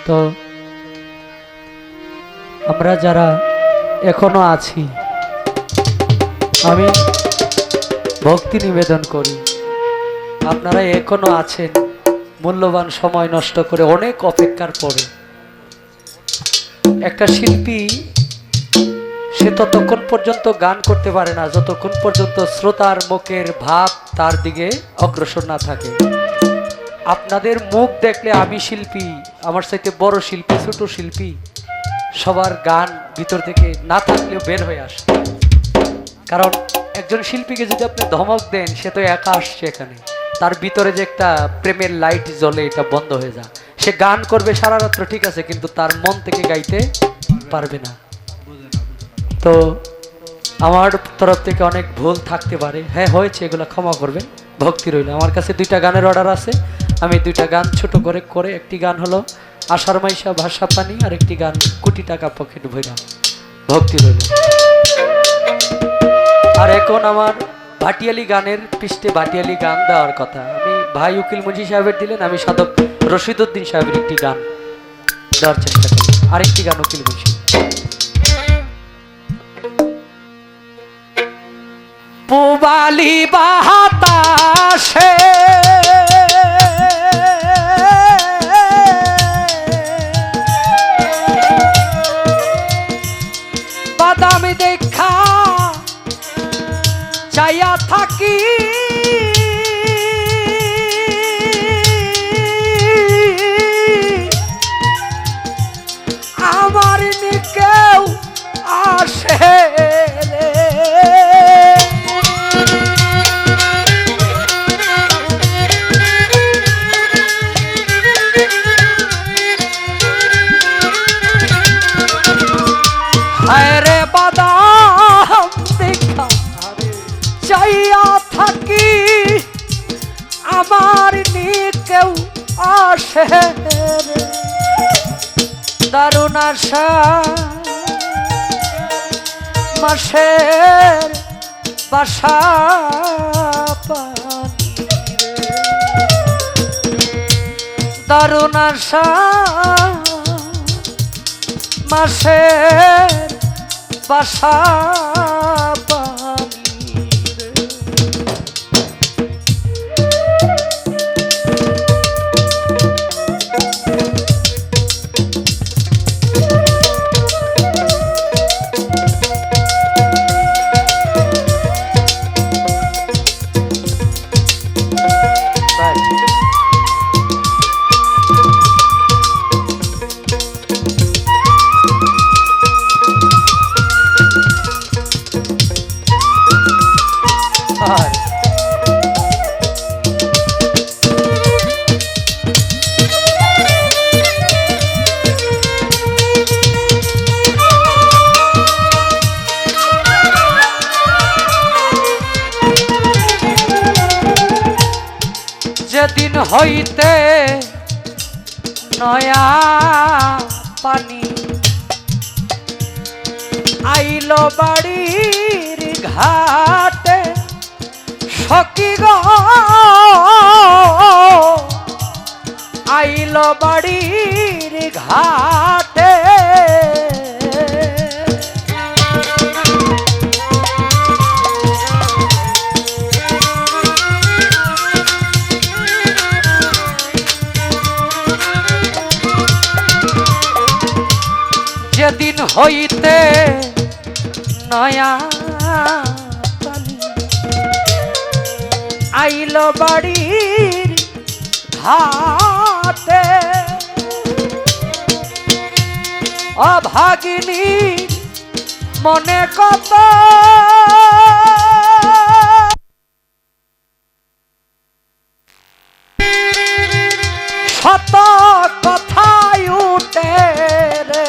তো আমরা যারা এখনো আছি, আমি ভক্তি নিবেদন করি, আপনারা এখনো আছেন, মূল্যবান সময় নষ্ট করে অনেক অপেক্ষার পরে। একটা শিল্পী সে ততক্ষণ পর্যন্ত গান করতে পারে না যতক্ষণ পর্যন্ত শ্রোতার মুখের ভাব তার দিকে অগ্রসর না থাকে। আপনাদের মুখ দেখলে আমি শিল্পী, আমার চাইতে বড় শিল্পী, ছোট শিল্পী, সবার গান ভিতর থেকে না থাকলেও বের হয়ে আসে। কারণ একজন শিল্পীকে যদি আপনি ধমক দেন, সে তো একা আসছে এখানে, তার ভিতরে যে একটা প্রেমের লাইট জ্বলে, এটা বন্ধ হয়ে যায়। সে গান করবে সারা রাত্র, ঠিক আছে, কিন্তু তার মন থেকে গাইতে পারবে না। তো আমার তরফ থেকে অনেক ভুল থাকতে পারে, হ্যাঁ হয়েছে, এগুলো ক্ষমা করবেন, ভক্তি রইল। আমার কাছে 2টা গানের অর্ডার আছে, আমি 2টা গান ছোট করে একটি গান হলো আষাঢ় মাইশা ভাষা পানি, আর একটি গান কোটি টাকা পকেট ভইরা, ভক্তি রইল। আর এখন আমার ভাটিয়ালি গানের পৃষ্ঠে ভাটিয়ালি গান দেওয়ার কথা, আমি ভাই উকিল মুন্সি সাহেবের দিলেন, আমি সাধক রশিদউদ্দিন সাহেবের একটি গান দেওয়ার চেষ্টা করি, আরেকটি গান উকিল মুন্সি। পুবালি বাতাসে বাদামি দেখা চাইয়া থাকি, আমার নিকেও আসে রে বাদাম দেখা চাইয়া থাকি, আমার নিকেও আসে দারুণ আশা মাসের বাসা পানি, দারুণ আশা মাসের বাসা পানি। যেদিন হইতে নয়া পানি আইল বাড়ির ঘাটে, সখী গো আইল বাড়ির ঘাটে, যেদিন হইতে নয়া পানি আইল বাড়ির ঘাটে, অভাগিনী মনে কত শত কথাই উঠে রে,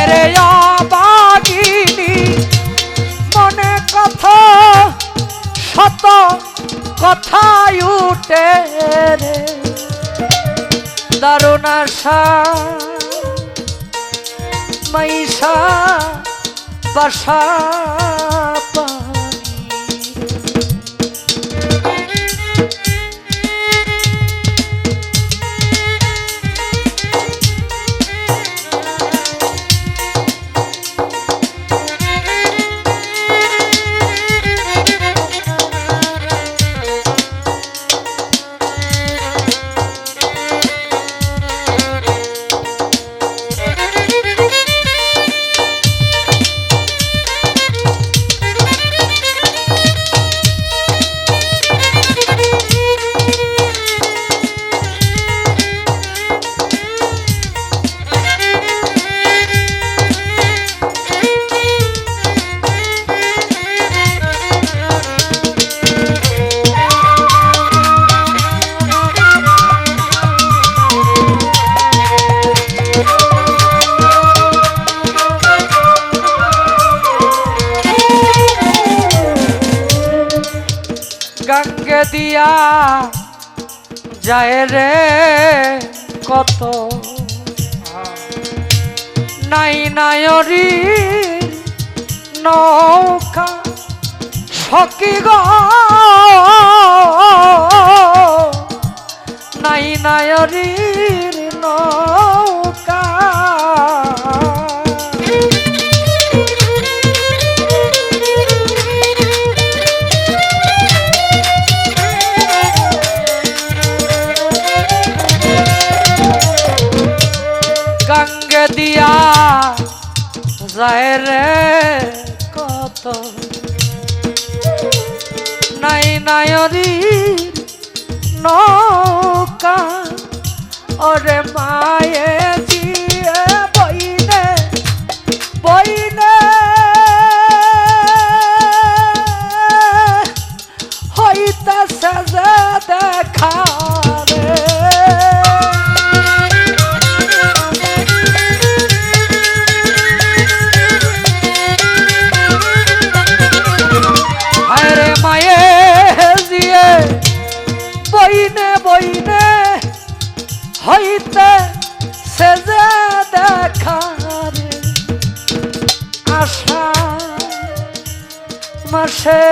রে অভাগিনী মনে কথা শত কথাই উঠে রে, দারুণ আশা মাইশা বাসা গঙ্গে দিয়া যায় রে কত নাই নায়রি নৌকা সকি গো নাই নায়রির নৌকা গঙ্গে দিয়া যায় রে কত নাই নায়রির নৌকা ওরে মায়ে দিয়ে বইনে বইনে হইতেছে যে দেখা রে বইনে বইনে হইতে সেজে দেখার আশা মাসে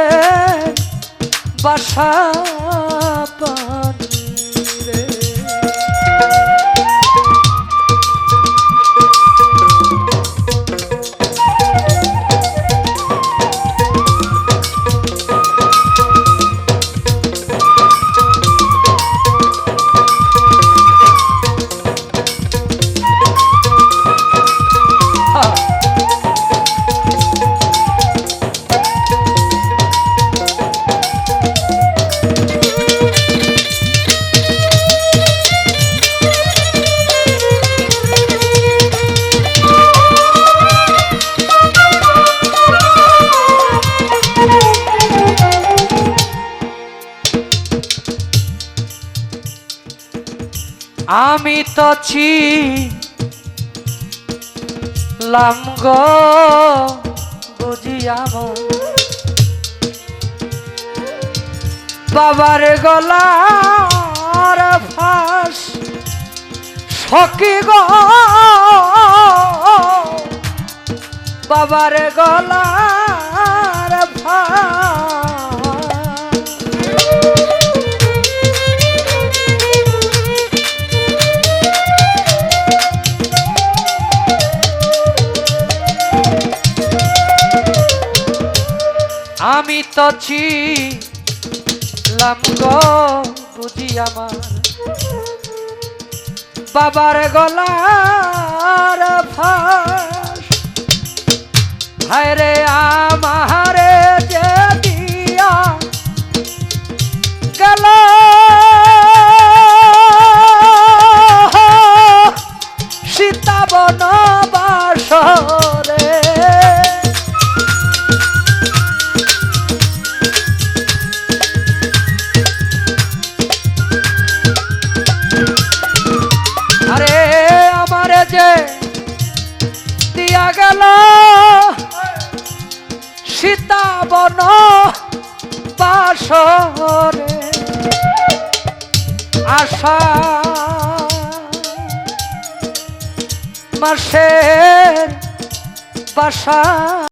বাসা পানি রে আমি তো ছিলাম গো বুঝিয়া বাবার গলার ফাঁস সখী গো বাবার গলার ফাঁস আমি তো ছিলাম গো বুঝি আমার বাবার গলার ফাঁস হায় রে আমারে যে দিয়া গেল সীতা বনবাসরে দিয়া গেল সীতা বন বাসরে আশা মাসের বাসা